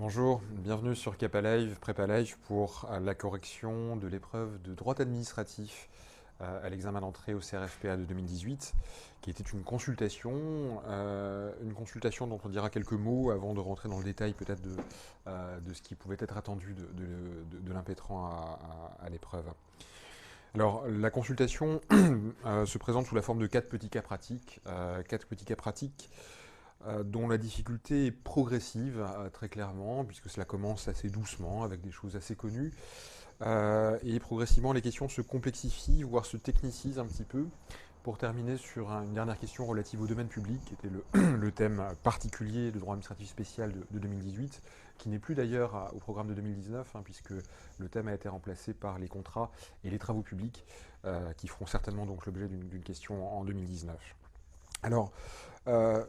Bonjour, bienvenue sur Capa Live, Prépa Live pour la correction de l'épreuve de droit administratif à l'examen d'entrée au CRFPA de 2018, qui était une consultation dont on dira quelques mots avant de rentrer dans le détail peut-être de ce qui pouvait être attendu de l'impétrant à l'épreuve. Alors, la consultation se présente sous la forme de quatre petits cas pratiques dont la difficulté est progressive, très clairement, puisque cela commence assez doucement, avec des choses assez connues. Et progressivement, les questions se complexifient, voire se technicisent un petit peu, pour terminer sur une dernière question relative au domaine public, qui était le thème particulier de droit administratif spécial de 2018, qui n'est plus d'ailleurs au programme de 2019, puisque le thème a été remplacé par les contrats et les travaux publics, qui feront certainement donc l'objet d'une question en 2019. Alors, euh,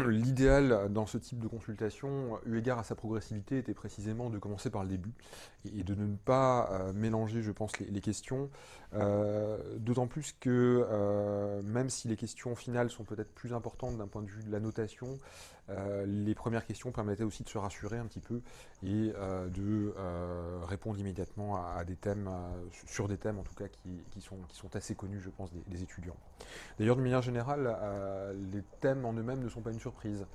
l'idéal dans ce type de consultation, eu égard à sa progressivité, était précisément de commencer par le début et de ne pas mélanger, je pense, les questions. D'autant plus que, même si les questions finales sont peut-être plus importantes d'un point de vue de la notation, les premières questions permettaient aussi de se rassurer un petit peu et de répondre immédiatement à des thèmes, sur des thèmes en tout cas qui sont assez connus, je pense, des étudiants. D'ailleurs, de manière générale, les thèmes en eux-mêmes ne sont pas une surprise.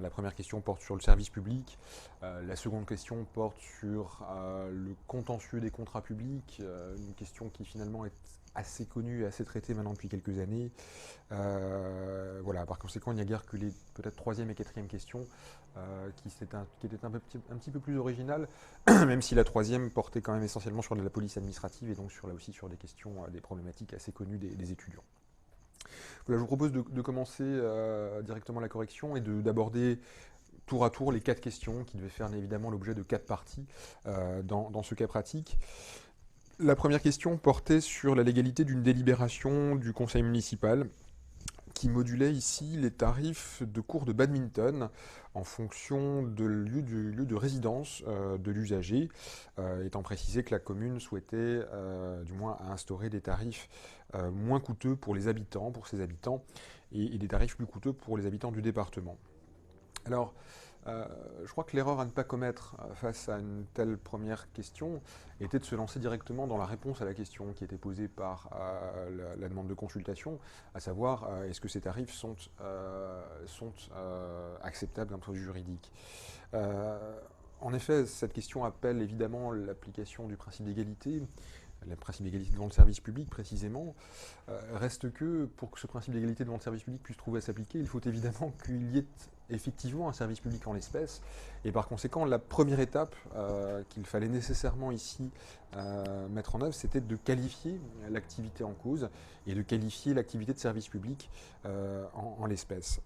La première question porte sur le service public, la seconde question porte sur le contentieux des contrats publics, une question qui finalement est assez connue et assez traitée maintenant depuis quelques années. Voilà, par conséquent, il n'y a guère que les peut-être troisième et quatrième questions qui étaient un petit peu plus originales, même si la troisième portait quand même essentiellement sur de la police administrative et donc là aussi sur des questions, des problématiques assez connues des étudiants. Voilà, je vous propose de commencer directement la correction et d'aborder tour à tour les quatre questions qui devaient faire évidemment l'objet de quatre parties dans ce cas pratique. La première question portait sur la légalité d'une délibération du conseil municipal qui modulait ici les tarifs de cours de badminton en fonction du lieu de résidence de l'usager, étant précisé que la commune souhaitait du moins instaurer des tarifs moins coûteux pour les habitants, pour ses habitants, et des tarifs plus coûteux pour les habitants du département. Alors, je crois que l'erreur à ne pas commettre face à une telle première question était de se lancer directement dans la réponse à la question qui était posée par la demande de consultation, à savoir est-ce que ces tarifs sont acceptables d'un point de vue juridique. En effet, cette question appelle évidemment l'application du principe d'égalité, le principe d'égalité devant le service public précisément. Reste que pour que ce principe d'égalité devant le service public puisse trouver à s'appliquer, il faut évidemment qu'il y ait effectivement un service public en l'espèce. Et par conséquent, la première étape qu'il fallait nécessairement ici mettre en œuvre, c'était de qualifier l'activité en cause et de qualifier l'activité de service public en l'espèce.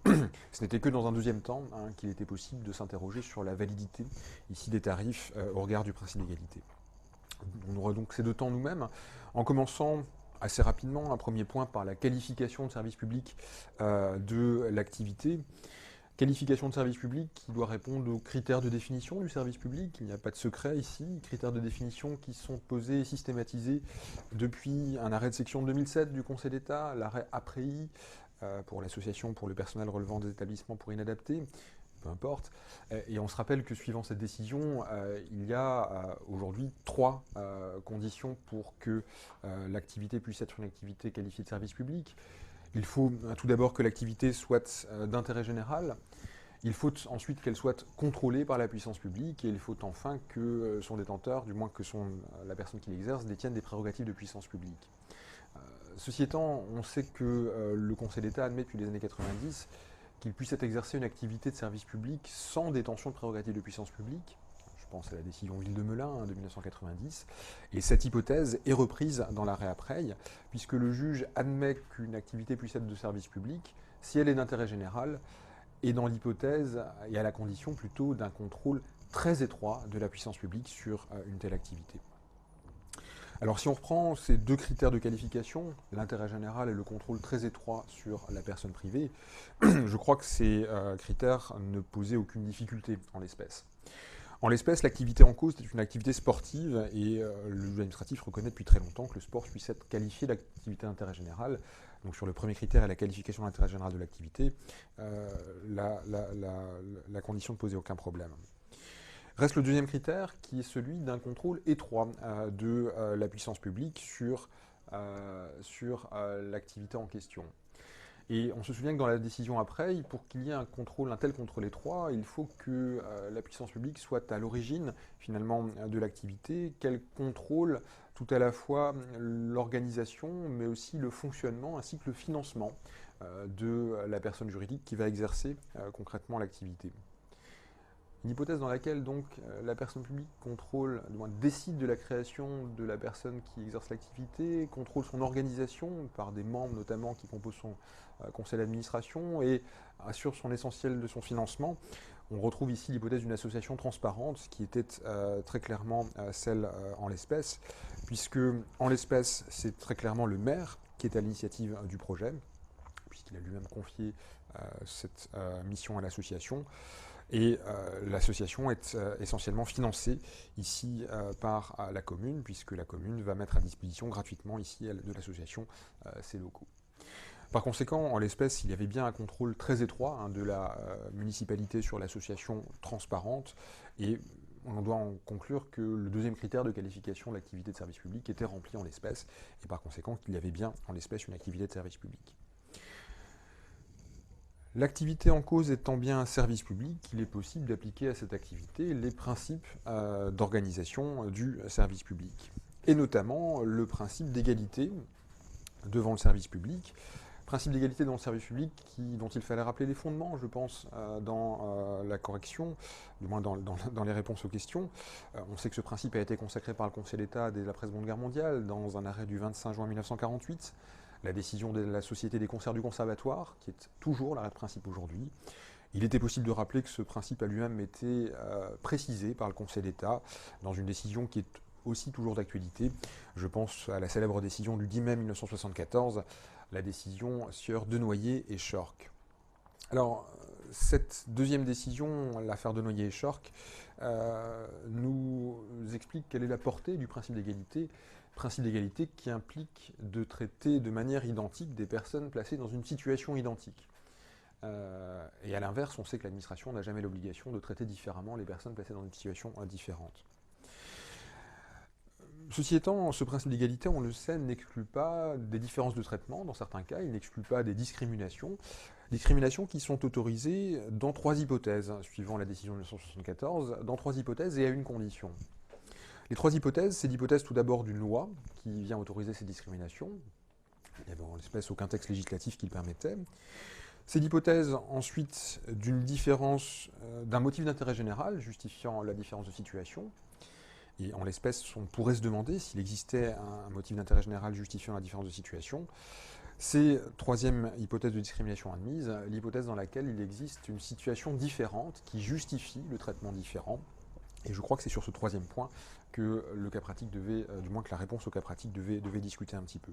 Ce n'était que dans un deuxième temps qu'il était possible de s'interroger sur la validité ici des tarifs au regard du principe d'égalité. On aura donc ces deux temps nous-mêmes, en commençant assez rapidement, un premier point par la qualification de service public de l'activité. Qualification de service public qui doit répondre aux critères de définition du service public. Il n'y a pas de secret ici. Critères de définition qui sont posés et systématisés depuis un arrêt de section de 2007 du Conseil d'État, l'arrêt APREI pour l'association pour le personnel relevant des établissements pour inadaptés, peu importe. Et on se rappelle que suivant cette décision, il y a aujourd'hui trois conditions pour que l'activité puisse être une activité qualifiée de service public. Il faut tout d'abord que l'activité soit d'intérêt général. Il faut ensuite qu'elle soit contrôlée par la puissance publique et il faut enfin que son détenteur, du moins que la personne qui l'exerce, détienne des prérogatives de puissance publique. Ceci étant, on sait que le Conseil d'État admet depuis les années 90 qu'il puisse être exercé une activité de service public sans détention de prérogatives de puissance publique. Je pense à la décision Ville de Melun de 1990. Et cette hypothèse est reprise dans l'arrêt Apreil, puisque le juge admet qu'une activité puisse être de service public si elle est d'intérêt général, et dans l'hypothèse, et à la condition plutôt d'un contrôle très étroit de la puissance publique sur une telle activité. Alors si on reprend ces deux critères de qualification, l'intérêt général et le contrôle très étroit sur la personne privée, je crois que ces critères ne posaient aucune difficulté en l'espèce. En l'espèce, l'activité en cause est une activité sportive et le juge administratif reconnaît depuis très longtemps que le sport puisse être qualifié d'activité d'intérêt général. Donc sur le premier critère et la qualification d'intérêt général de l'activité, la condition ne posait aucun problème. Reste le deuxième critère qui est celui d'un contrôle étroit de la puissance publique sur l'activité en question. Et on se souvient que dans la décision après, pour qu'il y ait un tel contrôle étroit, il faut que la puissance publique soit à l'origine finalement de l'activité, qu'elle contrôle tout à la fois l'organisation, mais aussi le fonctionnement ainsi que le financement de la personne juridique qui va exercer concrètement l'activité. Une hypothèse dans laquelle donc la personne publique contrôle, du moins décide de la création de la personne qui exerce l'activité, contrôle son organisation par des membres notamment qui composent son conseil d'administration et assure son essentiel de son financement. On retrouve ici l'hypothèse d'une association transparente, qui était très clairement celle en l'espèce, puisque en l'espèce c'est très clairement le maire qui est à l'initiative du projet, puisqu'il a lui-même confié cette mission à l'association. Et l'association est essentiellement financée ici par la commune, puisque la commune va mettre à disposition gratuitement ici de l'association ses locaux. Par conséquent, en l'espèce, il y avait bien un contrôle très étroit de la municipalité sur l'association transparente, et on doit en conclure que le deuxième critère de qualification de l'activité de service public était rempli en l'espèce, et par conséquent qu'il y avait bien en l'espèce une activité de service public. L'activité en cause étant bien un service public, il est possible d'appliquer à cette activité les principes d'organisation du service public, et notamment le principe d'égalité devant le service public. Principe d'égalité devant le service public dont il fallait rappeler les fondements, je pense, dans la correction, du moins dans les réponses aux questions. On sait que ce principe a été consacré par le Conseil d'État dès l'après-Seconde Guerre mondiale, dans un arrêt du 25 juin 1948. La décision de la Société des concerts du Conservatoire, qui est toujours l'arrêt de principe aujourd'hui. Il était possible de rappeler que ce principe a lui-même été précisé par le Conseil d'État dans une décision qui est aussi toujours d'actualité. Je pense à la célèbre décision du 10 mai 1974, la décision Sieur Denoyer et Schork. Alors, cette deuxième décision, l'affaire Denoyer et Schork, nous explique quelle est la portée du principe d'égalité qui implique de traiter de manière identique des personnes placées dans une situation identique. Et à l'inverse, on sait que l'administration n'a jamais l'obligation de traiter différemment les personnes placées dans une situation différente. Ceci étant, ce principe d'égalité, on le sait, n'exclut pas des différences de traitement, dans certains cas, il n'exclut pas des discriminations qui sont autorisées dans trois hypothèses, suivant la décision de 1974, dans trois hypothèses et à une condition. Les trois hypothèses, c'est l'hypothèse tout d'abord d'une loi qui vient autoriser ces discriminations. Il n'y avait en l'espèce aucun texte législatif qui le permettait. C'est l'hypothèse ensuite d'une différence, d'un motif d'intérêt général justifiant la différence de situation. Et en l'espèce, on pourrait se demander s'il existait un motif d'intérêt général justifiant la différence de situation. C'est, troisième hypothèse de discrimination admise, l'hypothèse dans laquelle il existe une situation différente qui justifie le traitement différent. Et je crois que c'est sur ce troisième point que le cas pratique devait, du moins que la réponse au cas pratique devait discuter un petit peu.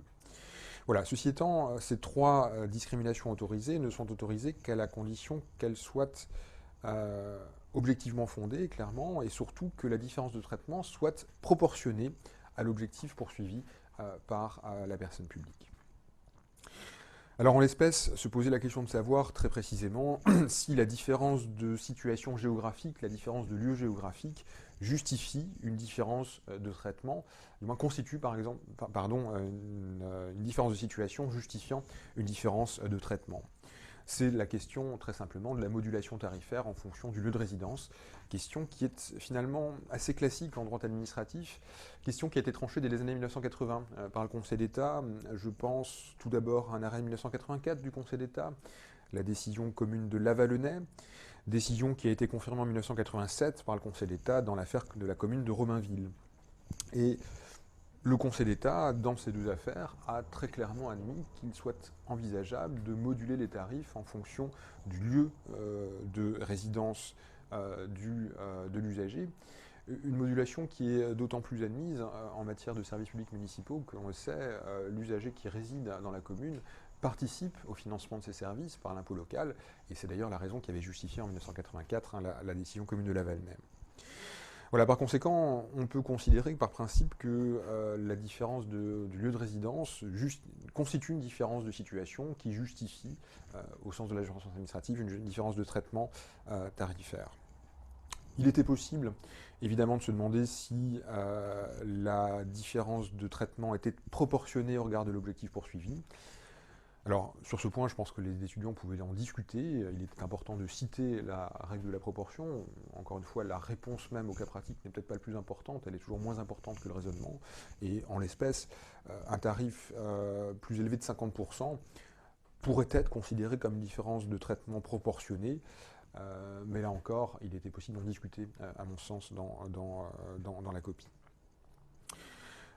Voilà, ceci étant, ces trois discriminations autorisées ne sont autorisées qu'à la condition qu'elles soient objectivement fondées, clairement, et surtout que la différence de traitement soit proportionnée à l'objectif poursuivi par la personne publique. Alors en l'espèce, se poser la question de savoir très précisément si la différence de situation géographique, la différence de lieu géographique justifie une différence de traitement, du moins constitue par exemple, une différence de situation justifiant une différence de traitement. C'est la question très simplement de la modulation tarifaire en fonction du lieu de résidence, question qui est finalement assez classique en droit administratif, question qui a été tranchée dès les années 1980 par le Conseil d'État. Je pense tout d'abord à un arrêt de 1984 du Conseil d'État, la décision commune de Lavallonnais, décision qui a été confirmée en 1987 par le Conseil d'État dans l'affaire de la commune de Romainville. Et le Conseil d'État, dans ces deux affaires, a très clairement admis qu'il soit envisageable de moduler les tarifs en fonction du lieu de résidence de l'usager. Une modulation qui est d'autant plus admise en matière de services publics municipaux que l'on le sait, l'usager qui réside dans la commune participe au financement de ces services par l'impôt local, et c'est d'ailleurs la raison qui avait justifié en 1984 la décision commune de Laval même. Voilà, par conséquent, on peut considérer par principe que la différence du lieu de résidence constitue une différence de situation qui justifie, au sens de la jurisprudence administrative, une différence de traitement tarifaire. Il était possible, évidemment, de se demander si la différence de traitement était proportionnée au regard de l'objectif poursuivi. Alors, sur ce point, je pense que les étudiants pouvaient en discuter. Il est important de citer la règle de la proportion. Encore une fois, la réponse même au cas pratique n'est peut-être pas la plus importante, elle est toujours moins importante que le raisonnement. Et en l'espèce, un tarif plus élevé de 50% pourrait être considéré comme une différence de traitement proportionnée. Mais là encore, il était possible d'en discuter, à mon sens, dans la copie.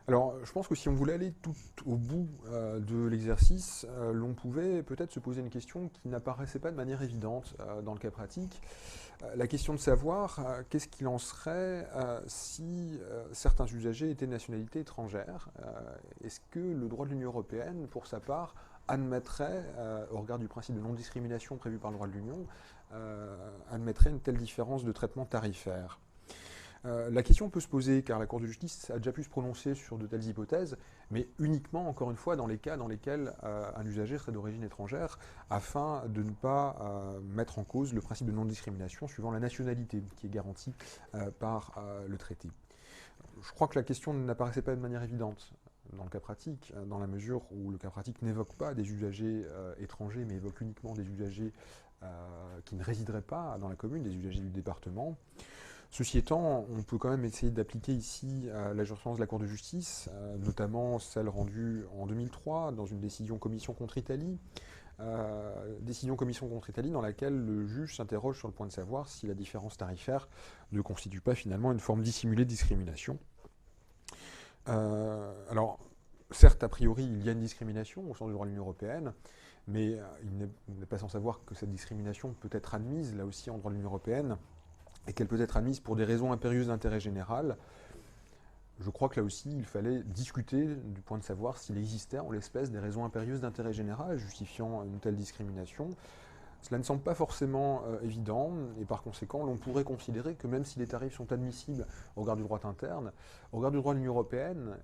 Alors, je pense que si on voulait aller tout au bout de l'exercice, l'on pouvait peut-être se poser une question qui n'apparaissait pas de manière évidente dans le cas pratique. La question de savoir qu'est-ce qu'il en serait si certains usagers étaient de nationalité étrangère. Est-ce que le droit de l'Union européenne, pour sa part, admettrait, au regard du principe de non-discrimination prévu par le droit de l'Union, admettrait une telle différence de traitement tarifaire? La question peut se poser car la Cour de justice a déjà pu se prononcer sur de telles hypothèses, mais uniquement, encore une fois, dans les cas dans lesquels un usager serait d'origine étrangère, afin de ne pas mettre en cause le principe de non-discrimination suivant la nationalité qui est garantie par le traité. Je crois que la question n'apparaissait pas de manière évidente dans le cas pratique, dans la mesure où le cas pratique n'évoque pas des usagers étrangers, mais évoque uniquement des usagers qui ne résideraient pas dans la commune, des usagers du département. Ceci étant, on peut quand même essayer d'appliquer ici la jurisprudence de la Cour de justice, notamment celle rendue en 2003 dans une décision commission contre Italie, dans laquelle le juge s'interroge sur le point de savoir si la différence tarifaire ne constitue pas finalement une forme dissimulée de discrimination. Alors, certes, a priori, il y a une discrimination au sens du droit de l'Union européenne, mais il n'est pas sans savoir que cette discrimination peut être admise, là aussi, en droit de l'Union européenne, et qu'elle peut être admise pour des raisons impérieuses d'intérêt général. Je crois que là aussi, il fallait discuter du point de savoir s'il existait en l'espèce des raisons impérieuses d'intérêt général justifiant une telle discrimination. Cela ne semble pas forcément évident, et par conséquent, l'on pourrait considérer que même si les tarifs sont admissibles au regard du droit interne, au regard du droit de l'Union européenne,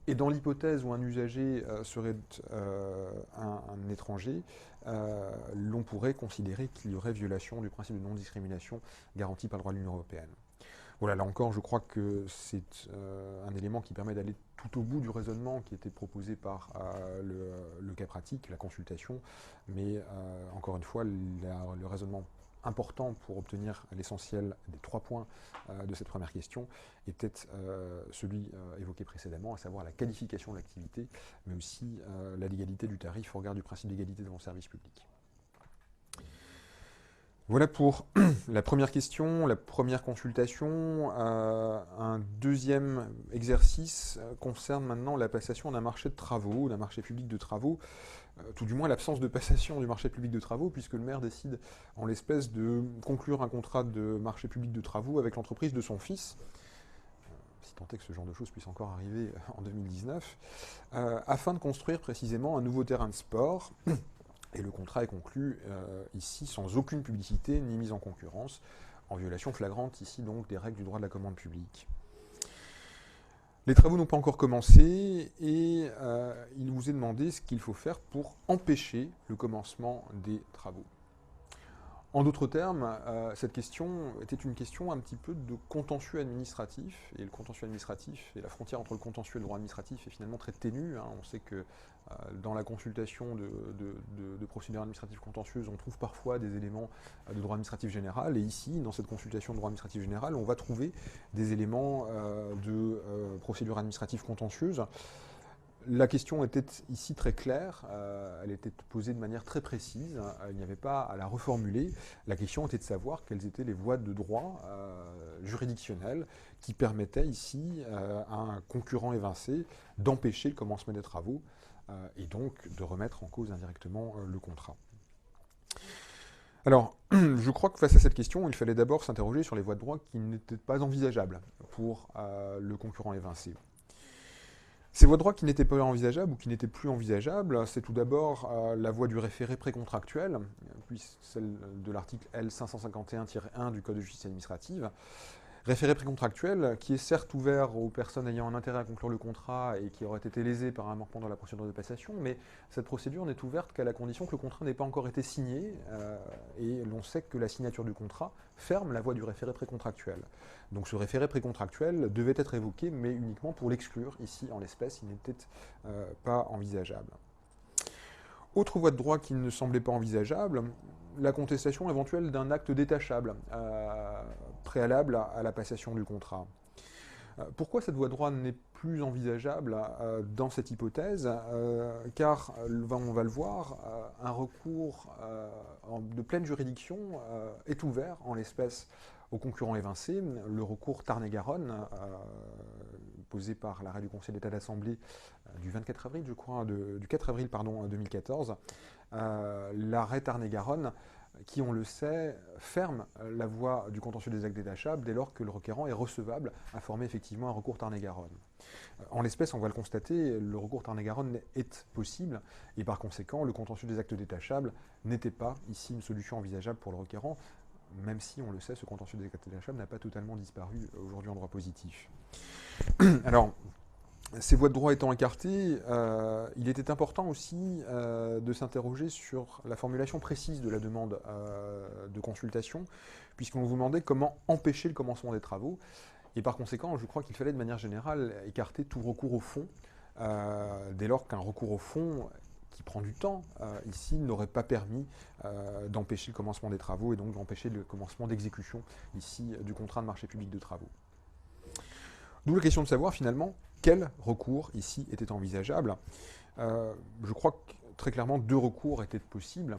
et dans l'hypothèse où un usager serait un étranger, l'on pourrait considérer qu'il y aurait violation du principe de non-discrimination garanti par le droit de l'Union européenne. Voilà, là encore, je crois que c'est un élément qui permet d'aller tout au bout du raisonnement qui était proposé par le cas pratique, la consultation, mais encore une fois, le raisonnement important pour obtenir l'essentiel des 3 points de cette première question était celui évoqué précédemment, à savoir la qualification de l'activité, mais aussi la légalité du tarif au regard du principe d'égalité devant le service public. Voilà pour la première question, la première consultation. Un deuxième exercice concerne maintenant la passation d'un marché de travaux, d'un marché public de travaux, tout du moins l'absence de passation du marché public de travaux, puisque le maire décide en l'espèce de conclure un contrat de marché public de travaux avec l'entreprise de son fils, si tant est que ce genre de choses puisse encore arriver en 2019, afin de construire précisément un nouveau terrain de sport. Et le contrat est conclu ici sans aucune publicité ni mise en concurrence, en violation flagrante ici donc des règles du droit de la commande publique. Les travaux n'ont pas encore commencé et il vous est demandé ce qu'il faut faire pour empêcher le commencement des travaux. En d'autres termes, cette question était une question un petit peu de contentieux administratif, et le contentieux administratif et la frontière entre le contentieux et le droit administratif est finalement très ténue. On sait que dans la consultation de procédures administratives contentieuses, on trouve parfois des éléments de droit administratif général, et ici, dans cette consultation de droit administratif général, on va trouver des éléments de procédures administratives contentieuses. La question était ici très claire, elle était posée de manière très précise, il n'y avait pas à la reformuler. La question était de savoir quelles étaient les voies de droit juridictionnelles qui permettaient ici à un concurrent évincé d'empêcher le commencement des travaux et donc de remettre en cause indirectement le contrat. Alors, je crois que face à cette question, il fallait d'abord s'interroger sur les voies de droit qui n'étaient pas envisageables pour le concurrent évincé. Ces voies de droit qui n'étaient pas envisageables ou qui n'étaient plus envisageables, c'est tout d'abord la voie du référé précontractuel, puis celle de l'article L551-1 du Code de justice administrative. Référé précontractuel, qui est certes ouvert aux personnes ayant un intérêt à conclure le contrat et qui auraient été lésées par un manquement dans la procédure de passation, mais cette procédure n'est ouverte qu'à la condition que le contrat n'ait pas encore été signé, et l'on sait que la signature du contrat ferme la voie du référé précontractuel. Donc ce référé précontractuel devait être évoqué, mais uniquement pour l'exclure. Ici, en l'espèce, il n'était pas envisageable. Autre voie de droit qui ne semblait pas envisageable, la contestation éventuelle d'un acte détachable préalable à la passation du contrat. Pourquoi cette voie de droit n'est plus envisageable dans cette hypothèse? Car, on va le voir, un recours de pleine juridiction est ouvert en l'espèce au concurrent évincé, le recours Tarn-et-Garonne, posé par l'arrêt du Conseil d'État d'Assemblée du 24 avril, je crois, du 4 avril, pardon, 2014, l'arrêt Tarn-et-Garonne, qui, on le sait, ferme la voie du contentieux des actes détachables dès lors que le requérant est recevable à former effectivement un recours Tarn-et-Garonne. En l'espèce, on va le constater, le recours Tarn-et-Garonne est possible, et par conséquent, le contentieux des actes détachables n'était pas ici une solution envisageable pour le requérant, même si, on le sait, ce contentieux des actes détachables n'a pas totalement disparu aujourd'hui en droit positif. Alors, ces voies de droit étant écartées, il était important aussi de s'interroger sur la formulation précise de la demande de consultation, puisqu'on vous demandait comment empêcher le commencement des travaux. Et par conséquent, je crois qu'il fallait de manière générale écarter tout recours au fond, dès lors qu'un recours au fond qui prend du temps, ici, n'aurait pas permis d'empêcher le commencement des travaux et donc d'empêcher le commencement d'exécution, ici, du contrat de marché public de travaux. D'où la question de savoir, finalement, quel recours, ici, était envisageable. Je crois que, très clairement, deux recours étaient possibles.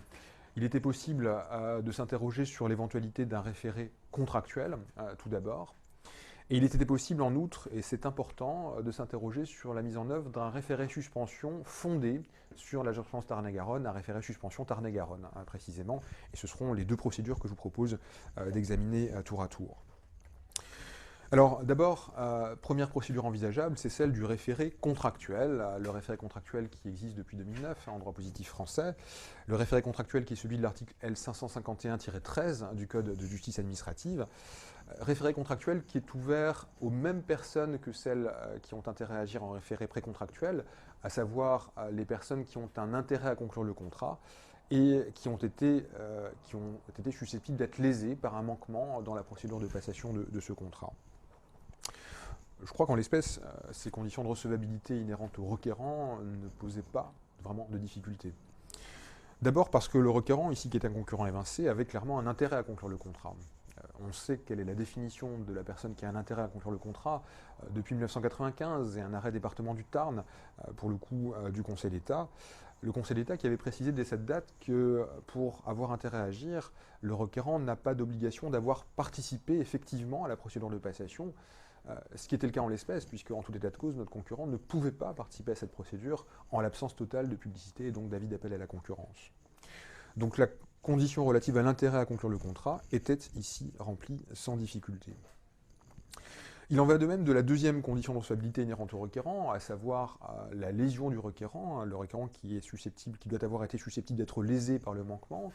Il était possible de s'interroger sur l'éventualité d'un référé contractuel, tout d'abord. Et il était possible, en outre, et c'est important, de s'interroger sur la mise en œuvre d'un référé suspension fondé sur la jurisprudence Tarn-et-Garonne, un référé suspension Tarn-et-Garonne, précisément. Et ce seront les deux procédures que je vous propose d'examiner tour à tour. Alors d'abord, première procédure envisageable, c'est celle du référé contractuel. Le référé contractuel qui existe depuis 2009 en droit positif français. Le référé contractuel qui est celui de l'article L551-13 du Code de justice administrative. Référé contractuel qui est ouvert aux mêmes personnes que celles qui ont intérêt à agir en référé précontractuel, à savoir les personnes qui ont un intérêt à conclure le contrat et qui ont été susceptibles d'être lésées par un manquement dans la procédure de passation de ce contrat. Je crois qu'en l'espèce, ces conditions de recevabilité inhérentes au requérant ne posaient pas vraiment de difficultés. D'abord parce que le requérant, ici qui est un concurrent évincé, avait clairement un intérêt à conclure le contrat. On sait quelle est la définition de la personne qui a un intérêt à conclure le contrat depuis 1995 et un arrêt département du Tarn, pour le coup du Conseil d'État. Le Conseil d'État qui avait précisé dès cette date que pour avoir intérêt à agir, le requérant n'a pas d'obligation d'avoir participé effectivement à la procédure de passation, ce qui était le cas en l'espèce, puisque en tout état de cause, notre concurrent ne pouvait pas participer à cette procédure en l'absence totale de publicité et donc d'avis d'appel à la concurrence. Donc la condition relative à l'intérêt à conclure le contrat était ici remplie sans difficulté. Il en va de même de la deuxième condition de recevabilité inhérente au requérant, à savoir la lésion du requérant, le requérant qui doit avoir été susceptible d'être lésé par le manquement.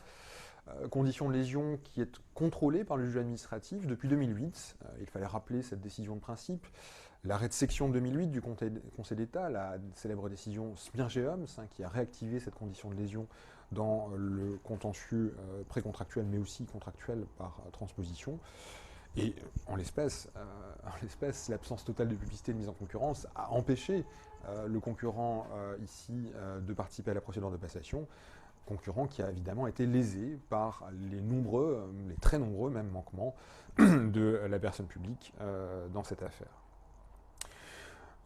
Condition de lésion qui est contrôlée par le juge administratif depuis 2008. Il fallait rappeler cette décision de principe. L'arrêt de section de 2008 du Conseil d'État, la célèbre décision Smirgeums, qui a réactivé cette condition de lésion dans le contentieux précontractuel, mais aussi contractuel par transposition. Et en l'espèce, l'absence totale de publicité et de mise en concurrence a empêché le concurrent ici de participer à la procédure de passation, concurrent qui a évidemment été lésé par les très nombreux même manquements de la personne publique dans cette affaire.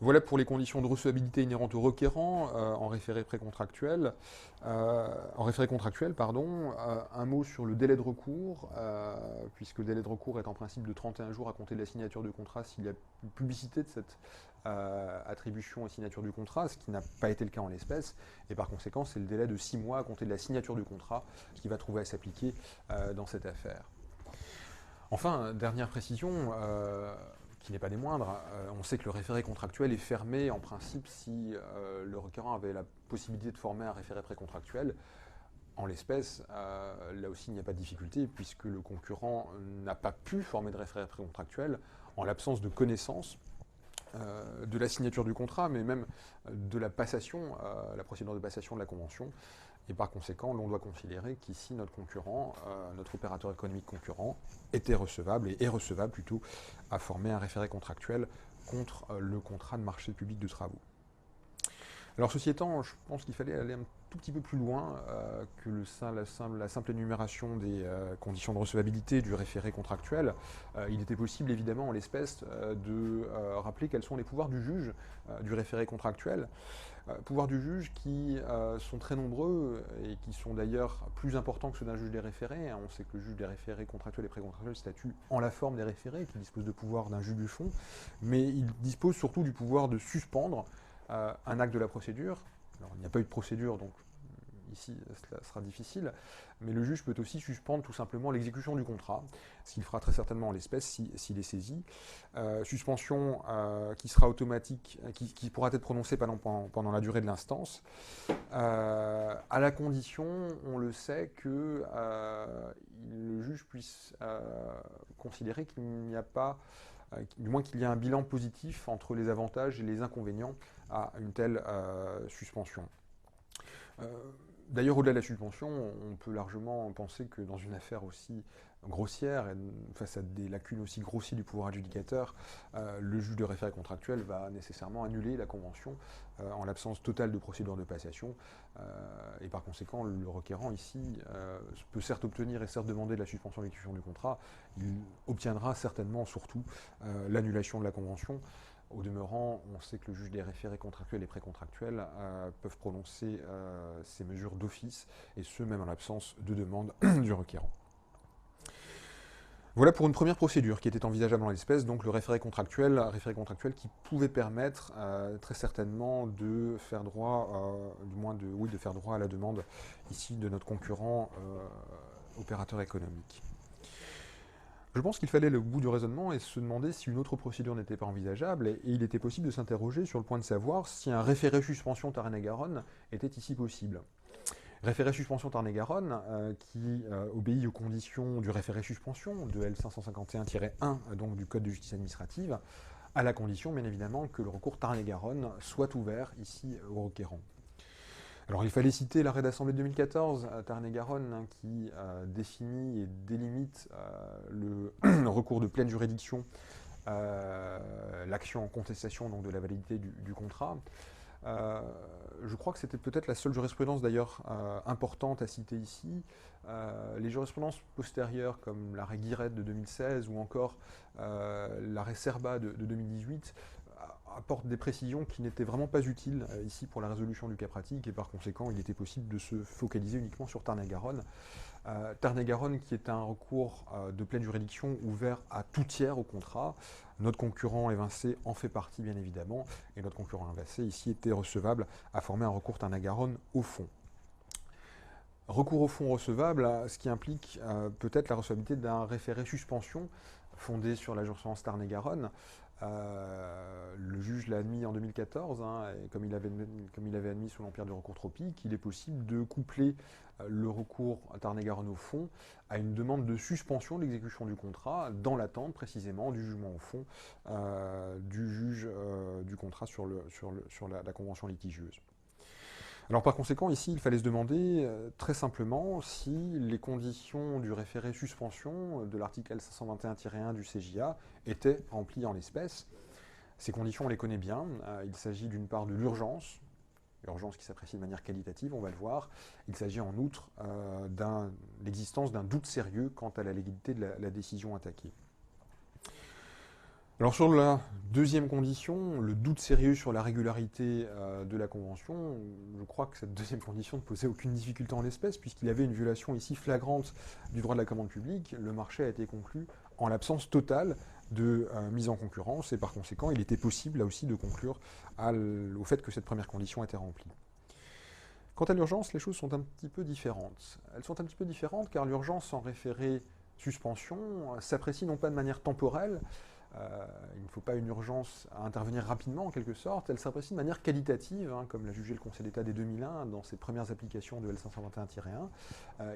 Voilà pour les conditions de recevabilité inhérentes au requérant en référé contractuel, un mot sur le délai de recours, puisque le délai de recours est en principe de 31 jours à compter de la signature du contrat s'il y a publicité de cette attribution et signature du contrat, ce qui n'a pas été le cas en l'espèce, et par conséquent c'est le délai de 6 mois à compter de la signature du contrat qui va trouver à s'appliquer dans cette affaire. Enfin, dernière précision, qui n'est pas des moindres, on sait que le référé contractuel est fermé en principe si le requérant avait la possibilité de former un référé précontractuel. En l'espèce, là aussi, il n'y a pas de difficulté, puisque le concurrent n'a pas pu former de référé précontractuel en l'absence de connaissance de la signature du contrat, mais même de la passation, la procédure de passation de la convention. Et par conséquent, l'on doit considérer qu'ici, notre concurrent, notre opérateur économique concurrent, était recevable, et est recevable plutôt, à former un référé contractuel contre le contrat de marché public de travaux. Alors ceci étant, je pense qu'il fallait aller un tout petit peu plus loin que la simple énumération des conditions de recevabilité du référé contractuel. Il était possible évidemment en l'espèce de rappeler quels sont les pouvoirs du juge du référé contractuel. Pouvoirs du juge qui sont très nombreux et qui sont d'ailleurs plus importants que ceux d'un juge des référés. On sait que le juge des référés contractuels et précontractuels statue en la forme des référés, qui dispose de pouvoir d'un juge du fond, mais il dispose surtout du pouvoir de suspendre un acte de la procédure. Alors, il n'y a pas eu de procédure, donc ici, cela sera difficile, mais le juge peut aussi suspendre tout simplement l'exécution du contrat, ce qu'il fera très certainement en l'espèce s'il est saisi. Suspension qui sera automatique, qui pourra être prononcée pendant la durée de l'instance, à la condition, on le sait, que le juge puisse considérer qu'il n'y a pas, du moins qu'il y a un bilan positif entre les avantages et les inconvénients à une telle suspension. D'ailleurs, au-delà de la suspension, on peut largement penser que dans une affaire aussi grossière, et face à des lacunes aussi grossières du pouvoir adjudicateur, le juge de référé contractuel va nécessairement annuler la convention en l'absence totale de procédure de passation. Et par conséquent, le requérant ici peut certes obtenir et certes demander de la suspension de l'exécution du contrat, il obtiendra certainement surtout l'annulation de la convention. Au demeurant, on sait que le juge des référés contractuels et précontractuels peuvent prononcer ces mesures d'office, et ce même en l'absence de demande du requérant. Voilà pour une première procédure qui était envisageable en l'espèce, donc le référé contractuel qui pouvait permettre très certainement de faire droit, de faire droit à la demande ici de notre concurrent opérateur économique. Je pense qu'il fallait aller au bout du raisonnement et se demander si une autre procédure n'était pas envisageable, et il était possible de s'interroger sur le point de savoir si un référé suspension Tarn-et-Garonne était ici possible. Référé suspension Tarn-et-Garonne qui obéit aux conditions du référé suspension de L551-1 donc du Code de justice administrative, à la condition bien évidemment que le recours Tarn-et-Garonne soit ouvert ici au requérant. Alors il fallait citer l'arrêt d'Assemblée de 2014 à Tarn-et-Garonne qui définit et délimite le recours de pleine juridiction, l'action en contestation donc, de la validité du contrat. Je crois que c'était peut-être la seule jurisprudence d'ailleurs importante à citer ici. Les jurisprudences postérieures comme l'arrêt Guirette de 2016 ou encore l'arrêt Serba de 2018 apportent des précisions qui n'étaient vraiment pas utiles ici pour la résolution du cas pratique, et par conséquent il était possible de se focaliser uniquement sur Tarn-et-Garonne. Tarn-et-Garonne qui est un recours de pleine juridiction ouvert à tout tiers au contrat. Notre concurrent évincé en fait partie bien évidemment, et notre concurrent évincé ici était recevable à former un recours Tarn-et-Garonne au fond. Recours au fond recevable, ce qui implique peut-être la recevabilité d'un référé suspension fondé sur la jurisprudence Tarn-et-Garonne. Le juge l'a admis en 2014, et comme il avait admis sous l'empire du recours tropique, il est possible de coupler le recours à Tarn-et-Garonne au fond à une demande de suspension de l'exécution du contrat dans l'attente précisément du jugement au fond du juge du contrat sur la convention litigieuse. Alors par conséquent, ici, il fallait se demander très simplement si les conditions du référé suspension de l'article L521-1 du CJA étaient remplies en l'espèce. Ces conditions, on les connaît bien. Il s'agit d'une part de l'urgence qui s'apprécie de manière qualitative, on va le voir. Il s'agit en outre de l'existence d'un doute sérieux quant à la légalité de la décision attaquée. Alors sur la deuxième condition, le doute sérieux sur la régularité de la convention, je crois que cette deuxième condition ne posait aucune difficulté en l'espèce, puisqu'il y avait une violation ici flagrante du droit de la commande publique. Le marché a été conclu en l'absence totale de mise en concurrence, et par conséquent, il était possible là aussi de conclure au fait que cette première condition était remplie. Quant à l'urgence, les choses sont un petit peu différentes. Elles sont un petit peu différentes car l'urgence en référé suspension s'apprécie non pas de manière temporelle, il ne faut pas une urgence à intervenir rapidement en quelque sorte, elle s'apprécie de manière qualitative, hein, comme l'a jugé le Conseil d'État dès 2001 dans ses premières applications de L521-1.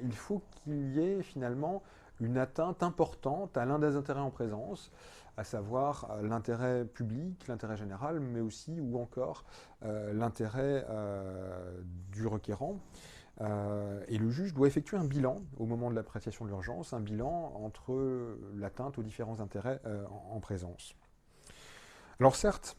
Il faut qu'il y ait finalement une atteinte importante à l'un des intérêts en présence, à savoir l'intérêt public, l'intérêt général, mais aussi ou encore l'intérêt du requérant. Et le juge doit effectuer un bilan au moment de l'appréciation de l'urgence, un bilan entre l'atteinte aux différents intérêts en présence. Alors certes,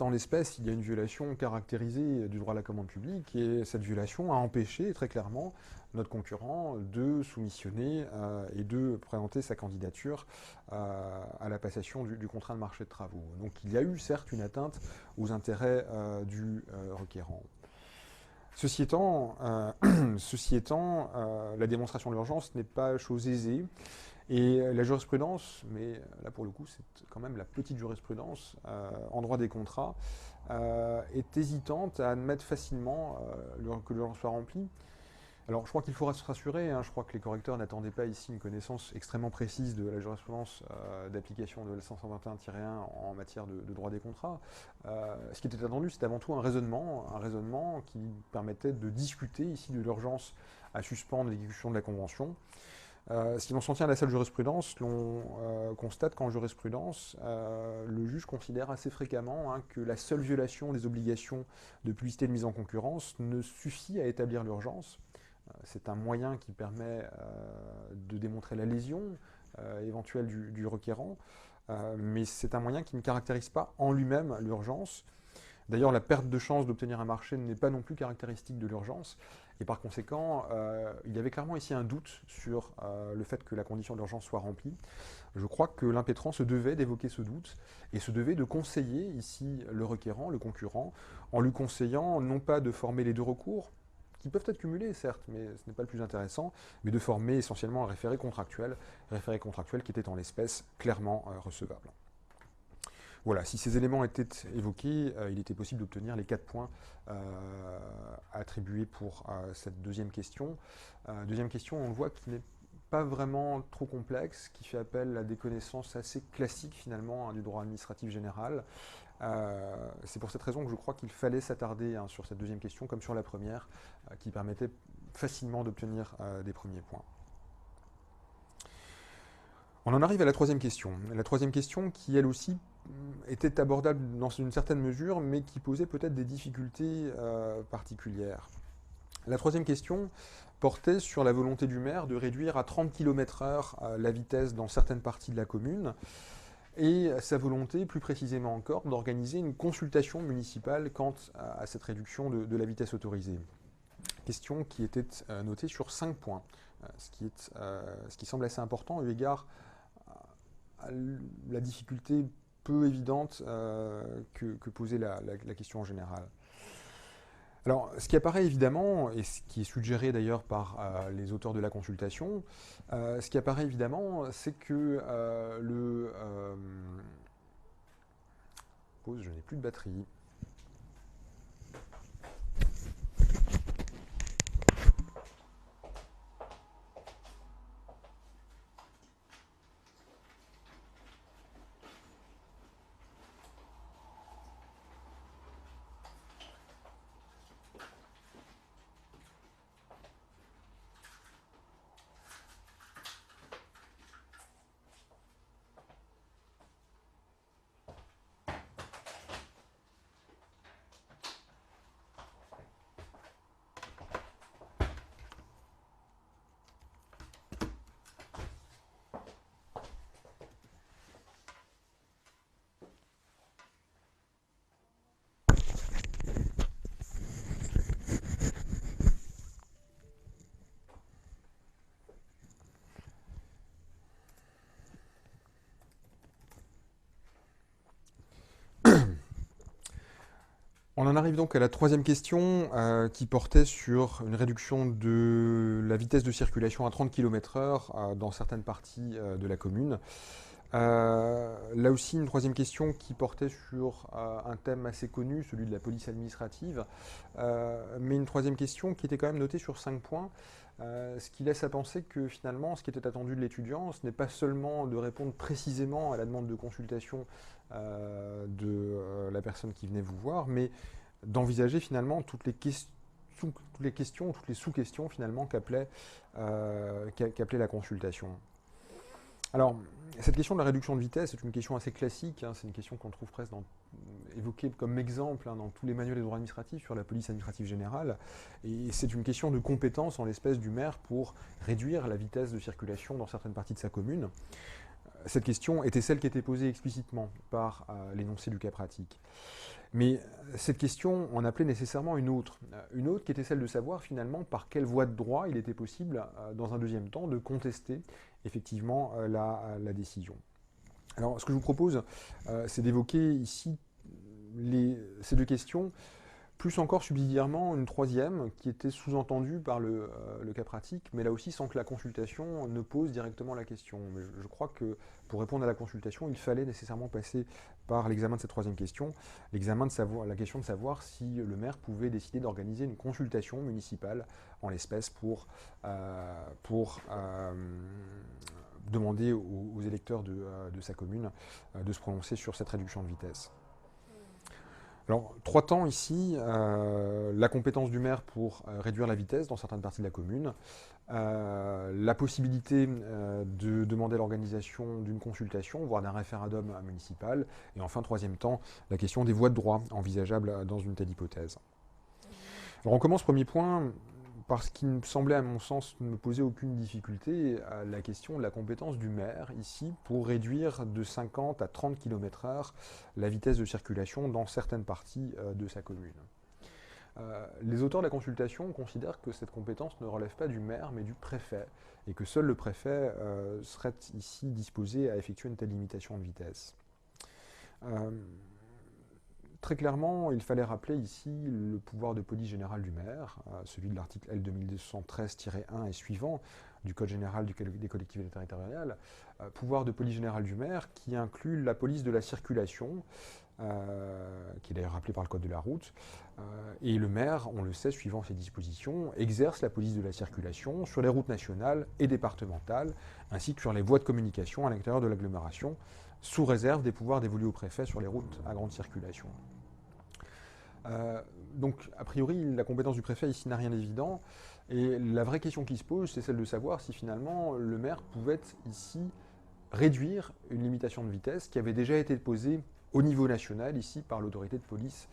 en l'espèce, il y a une violation caractérisée du droit à la commande publique, et cette violation a empêché très clairement notre concurrent de soumissionner et de présenter sa candidature à la passation du contrat de marché de travaux. Donc il y a eu certes une atteinte aux intérêts du requérant. Ceci étant, la démonstration de l'urgence n'est pas chose aisée. Et la jurisprudence, mais là pour le coup c'est quand même la petite jurisprudence en droit des contrats, est hésitante à admettre facilement que l'urgence soit remplie. Alors je crois qu'il faudra se rassurer, hein, je crois que les correcteurs n'attendaient pas ici une connaissance extrêmement précise de la jurisprudence d'application de L521-1 en matière de droit des contrats. Ce qui était attendu, c'était avant tout un raisonnement qui permettait de discuter ici de l'urgence à suspendre l'exécution de la Convention. Si l'on s'en tient à la seule jurisprudence, l'on constate qu'en jurisprudence, le juge considère assez fréquemment que la seule violation des obligations de publicité de mise en concurrence ne suffit à établir l'urgence. C'est un moyen qui permet de démontrer la lésion éventuelle du requérant, mais c'est un moyen qui ne caractérise pas en lui-même l'urgence. D'ailleurs, la perte de chance d'obtenir un marché n'est pas non plus caractéristique de l'urgence. Et par conséquent, il y avait clairement ici un doute sur le fait que la condition d'urgence soit remplie. Je crois que l'impétrant se devait d'évoquer ce doute et se devait de conseiller ici le requérant, le concurrent, en lui conseillant non pas de former les deux recours, qui peuvent être cumulés certes, mais ce n'est pas le plus intéressant, mais de former essentiellement un référé contractuel qui était en l'espèce clairement recevable. Voilà, si ces éléments étaient évoqués, il était possible d'obtenir les 4 points attribués pour cette deuxième question. Deuxième question, on le voit, qui n'est pas vraiment trop complexe, qui fait appel à des connaissances assez classiques finalement du droit administratif général. C'est pour cette raison que je crois qu'il fallait s'attarder sur cette deuxième question, comme sur la première, qui permettait facilement d'obtenir des premiers points. On en arrive à la troisième question. La troisième question qui, elle aussi, était abordable dans une certaine mesure, mais qui posait peut-être des difficultés particulières. La troisième question portait sur la volonté du maire de réduire à 30 km/h la vitesse dans certaines parties de la commune, et sa volonté, plus précisément encore, d'organiser une consultation municipale quant à cette réduction de la vitesse autorisée. Question qui était notée sur 5 points, ce qui semble assez important eu égard à la difficulté peu évidente que posait la question en général. Alors, ce qui apparaît évidemment, et ce qui est suggéré d'ailleurs par les auteurs de la consultation, ce qui apparaît évidemment, c'est que pause, je n'ai plus de batterie. On en arrive donc à la troisième question qui portait sur une réduction de la vitesse de circulation à 30 km/h dans certaines parties de la commune. Là aussi, une troisième question qui portait sur un thème assez connu, celui de la police administrative, mais une troisième question qui était quand même notée sur 5 points, ce qui laisse à penser que finalement, ce qui était attendu de l'étudiant, ce n'est pas seulement de répondre précisément à la demande de consultation de la personne qui venait vous voir, mais d'envisager finalement toutes les questions, toutes les sous-questions finalement qu'appelait la consultation. Alors, cette question de la réduction de vitesse est une question assez classique, hein, c'est une question qu'on trouve presque évoquée comme exemple dans tous les manuels de droit administratif sur la police administrative générale, et c'est une question de compétence en l'espèce du maire pour réduire la vitesse de circulation dans certaines parties de sa commune. Cette question était celle qui était posée explicitement par l'énoncé du cas pratique. Mais cette question en appelait nécessairement une autre qui était celle de savoir finalement par quelle voie de droit il était possible, dans un deuxième temps, de contester effectivement la décision. Alors ce que je vous propose, c'est d'évoquer ici ces deux questions, plus encore subsidiairement une troisième qui était sous-entendue par le cas pratique, mais là aussi sans que la consultation ne pose directement la question. Mais je crois que pour répondre à la consultation, il fallait nécessairement passer par l'examen de cette troisième question, la question de savoir si le maire pouvait décider d'organiser une consultation municipale, en l'espèce pour demander aux électeurs de sa commune de se prononcer sur cette réduction de vitesse. Alors, trois temps ici, la compétence du maire pour réduire la vitesse dans certaines parties de la commune, la possibilité de demander l'organisation d'une consultation, voire d'un référendum municipal, et enfin, troisième temps, la question des voies de droit envisageables dans une telle hypothèse. Alors on commence, premier point, par ce qui me semblait à mon sens ne me poser aucune difficulté, la question de la compétence du maire, ici, pour réduire de 50 à 30 km/h la vitesse de circulation dans certaines parties de sa commune. Les auteurs de la consultation considèrent que cette compétence ne relève pas du maire, mais du préfet, et que seul le préfet serait ici disposé à effectuer une telle limitation de vitesse. Très clairement, il fallait rappeler ici le pouvoir de police générale du maire, celui de l'article L 2213-1 et suivant du Code général des collectivités territoriales, pouvoir de police générale du maire qui inclut la police de la circulation, qui est d'ailleurs rappelée par le Code de la route, et le maire, on le sait, suivant ces dispositions, exerce la police de la circulation sur les routes nationales et départementales, ainsi que sur les voies de communication à l'intérieur de l'agglomération, sous réserve des pouvoirs dévolus au préfet sur les routes à grande circulation. Donc, a priori, la compétence du préfet ici n'a rien d'évident, et la vraie question qui se pose, c'est celle de savoir si finalement le maire pouvait ici réduire une limitation de vitesse qui avait déjà été posée au niveau national, ici, par l'autorité de police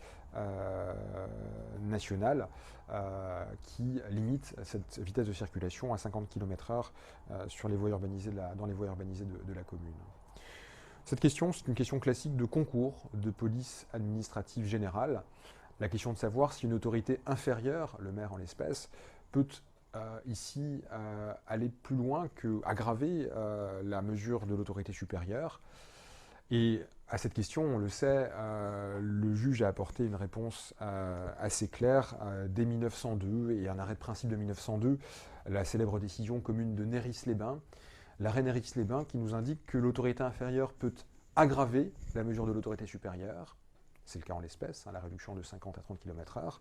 nationale, qui limite cette vitesse de circulation à 50 km/h sur les voies urbanisées dans les voies urbanisées de la commune. Cette question, c'est une question classique de concours de police administrative générale. La question de savoir si une autorité inférieure, le maire en l'espèce, peut ici aller plus loin qu'aggraver la mesure de l'autorité supérieure. Et à cette question, on le sait, le juge a apporté une réponse assez claire dès 1902, et un arrêt de principe de 1902, la célèbre décision commune de Néris-les-Bains, l'arrêt Néris-les-Bains qui nous indique que l'autorité inférieure peut aggraver la mesure de l'autorité supérieure, c'est le cas en l'espèce, la réduction de 50 à 30 km/h,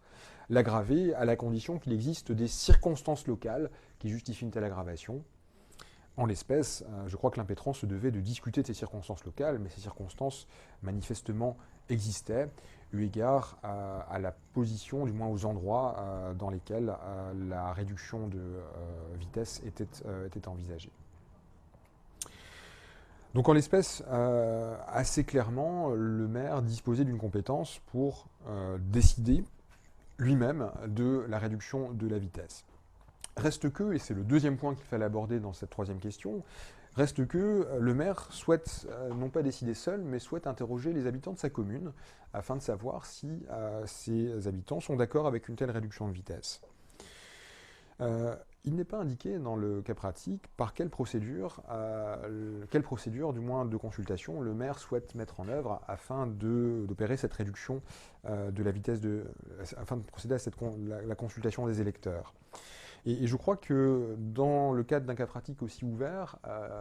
l'aggraver à la condition qu'il existe des circonstances locales qui justifient une telle aggravation. En l'espèce, je crois que l'impétrant se devait de discuter de ces circonstances locales, mais ces circonstances manifestement existaient, eu égard à la position, du moins aux endroits dans lesquels la réduction de vitesse était envisagée. Donc en l'espèce, assez clairement, le maire disposait d'une compétence pour décider lui-même de la réduction de la vitesse. Reste que, et c'est le deuxième point qu'il fallait aborder dans cette troisième question, reste que le maire souhaite non pas décider seul, mais souhaite interroger les habitants de sa commune afin de savoir si ces habitants sont d'accord avec une telle réduction de vitesse. Il n'est pas indiqué dans le cas pratique par quelle procédure du moins de consultation le maire souhaite mettre en œuvre afin d'opérer cette réduction de la vitesse, afin de procéder à la consultation des électeurs. Et je crois que dans le cadre d'un cas pratique aussi ouvert,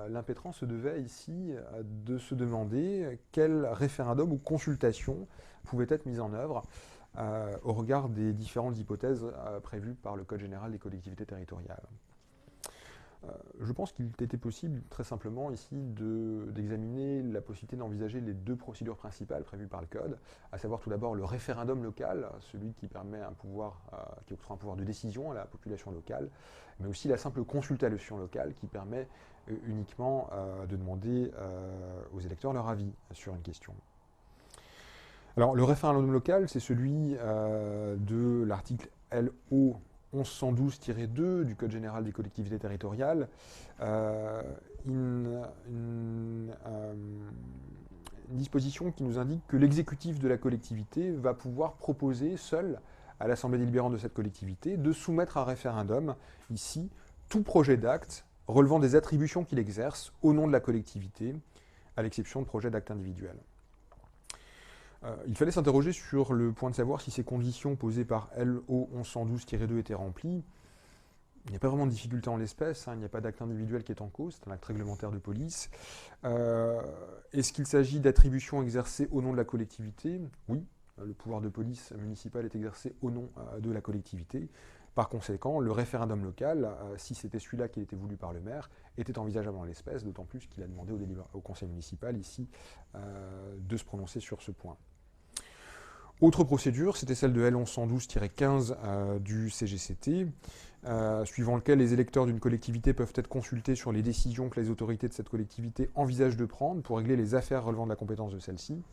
l'impétrant se devait ici de se demander quel référendum ou consultation pouvait être mise en œuvre au regard des différentes hypothèses prévues par le Code général des collectivités territoriales. Je pense qu'il était possible, très simplement, ici, d'examiner la possibilité d'envisager les deux procédures principales prévues par le Code, à savoir tout d'abord le référendum local, celui qui permet un pouvoir, qui octroie un pouvoir de décision à la population locale, mais aussi la simple consultation locale qui permet uniquement de demander aux électeurs leur avis sur une question. Alors, le référendum local, c'est celui de l'article LO 1112-2 du Code général des collectivités territoriales, une disposition qui nous indique que l'exécutif de la collectivité va pouvoir proposer seul à l'Assemblée délibérante de cette collectivité de soumettre à référendum, ici, tout projet d'acte relevant des attributions qu'il exerce au nom de la collectivité, à l'exception de projets d'acte individuels. Il fallait s'interroger sur le point de savoir si ces conditions posées par LO 1112-2 étaient remplies. Il n'y a pas vraiment de difficulté en l'espèce, il n'y a pas d'acte individuel qui est en cause, c'est un acte réglementaire de police. Est-ce qu'il s'agit d'attributions exercées au nom de la collectivité? Oui, le pouvoir de police municipale est exercé au nom de la collectivité. Par conséquent, le référendum local, si c'était celui-là qui était voulu par le maire, était envisageable en l'espèce, d'autant plus qu'il a demandé au conseil municipal, ici, de se prononcer sur ce point. Autre procédure, c'était celle de L1112-15 du CGCT, suivant lequel les électeurs d'une collectivité peuvent être consultés sur les décisions que les autorités de cette collectivité envisagent de prendre pour régler les affaires relevant de la compétence de celle-ci.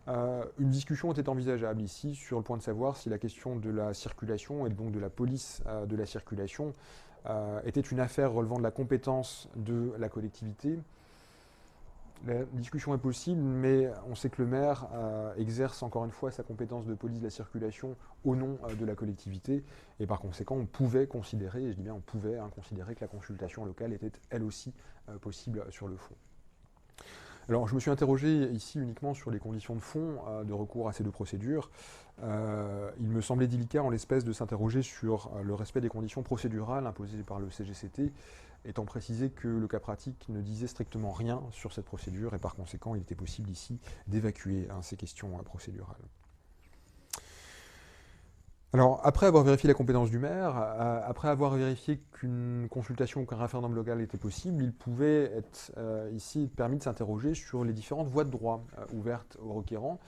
Une discussion était envisageable ici sur le point de savoir si la question de la circulation et donc de la police de la circulation était une affaire relevant de la compétence de la collectivité. La discussion est possible, mais on sait que le maire exerce encore une fois sa compétence de police de la circulation au nom de la collectivité, et par conséquent on pouvait considérer, et je dis bien on pouvait considérer que la consultation locale était elle aussi possible sur le fond. Alors je me suis interrogé ici uniquement sur les conditions de fond de recours à ces deux procédures. Il me semblait délicat en l'espèce de s'interroger sur le respect des conditions procédurales imposées par le CGCT, étant précisé que le cas pratique ne disait strictement rien sur cette procédure et par conséquent il était possible ici d'évacuer ces questions procédurales. Alors, après avoir vérifié la compétence du maire, après avoir vérifié qu'une consultation ou qu'un référendum local était possible, il pouvait être ici permis de s'interroger sur les différentes voies de droit ouvertes aux requérants,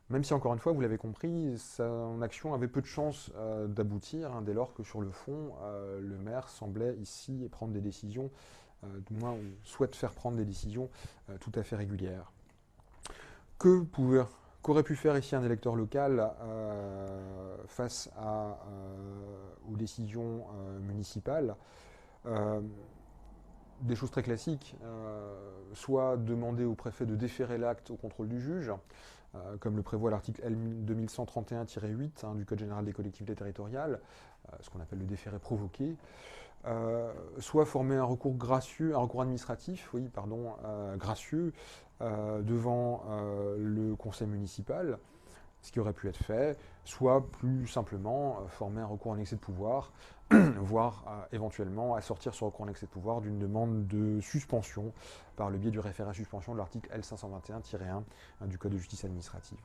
même si, encore une fois, vous l'avez compris, son action avait peu de chances d'aboutir, dès lors que, sur le fond, le maire semblait ici prendre des décisions, du moins, on souhaite faire prendre des décisions tout à fait régulières. Qu'aurait pu faire ici un électeur local face aux décisions municipales? Des choses très classiques, soit demander au préfet de déférer l'acte au contrôle du juge, comme le prévoit l'article L 2131-8 du Code général des collectivités territoriales, ce qu'on appelle le déféré provoqué, soit former un recours gracieux, un recours administratif, gracieux, devant le conseil municipal, ce qui aurait pu être fait, soit plus simplement former un recours en excès de pouvoir, voire éventuellement assortir ce recours en excès de pouvoir d'une demande de suspension par le biais du référé à suspension de l'article L521-1 du Code de justice administrative.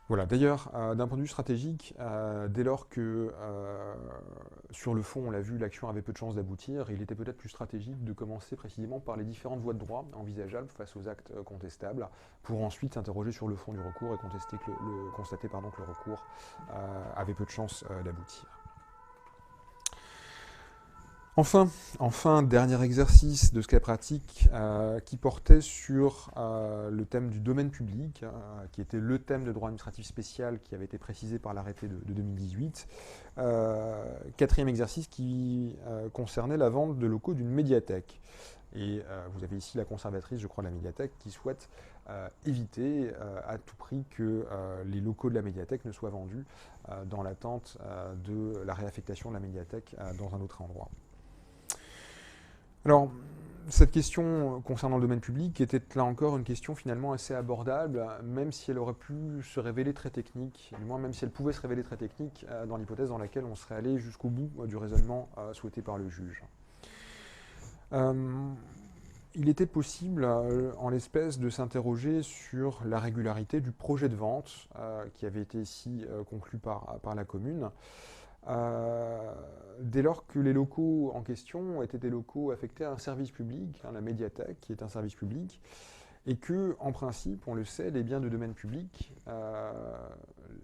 Voilà, d'ailleurs, d'un point de vue stratégique, dès lors que, sur le fond, on l'a vu, l'action avait peu de chances d'aboutir, il était peut-être plus stratégique de commencer précisément par les différentes voies de droit envisageables face aux actes contestables, pour ensuite s'interroger sur le fond du recours et constater que le recours avait peu de chances d'aboutir. Enfin, dernier exercice de ce cas pratique qui portait sur le thème du domaine public, qui était le thème de droit administratif spécial qui avait été précisé par l'arrêté de 2018. Quatrième exercice qui concernait la vente de locaux d'une médiathèque. Et vous avez ici la conservatrice, je crois, de la médiathèque, qui souhaite éviter à tout prix que les locaux de la médiathèque ne soient vendus dans l'attente de la réaffectation de la médiathèque dans un autre endroit. Alors, cette question concernant le domaine public était là encore une question finalement assez abordable, même si elle aurait pu se révéler très technique, du moins même si elle pouvait se révéler très technique dans l'hypothèse dans laquelle on serait allé jusqu'au bout du raisonnement souhaité par le juge. Il était possible, en l'espèce, de s'interroger sur la régularité du projet de vente qui avait été ici conclu par la commune. dès lors que les locaux en question étaient des locaux affectés à un service public, la médiathèque qui est un service public, et que, en principe, on le sait, les biens de domaine public,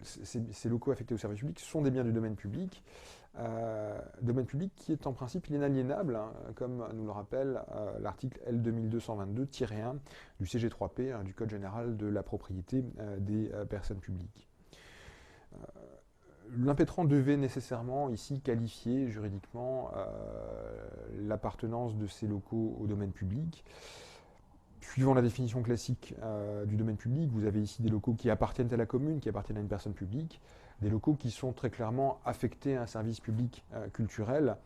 ces locaux affectés au service public sont des biens du domaine public qui est en principe inaliénable, hein, comme nous le rappelle l'article L 2222-1 du CG3P, hein, du Code général de la propriété des personnes publiques. L'impétrant devait nécessairement ici qualifier juridiquement l'appartenance de ces locaux au domaine public. Suivant la définition classique du domaine public, vous avez ici des locaux qui appartiennent à la commune, qui appartiennent à une personne publique, des locaux qui sont très clairement affectés à un service public culturel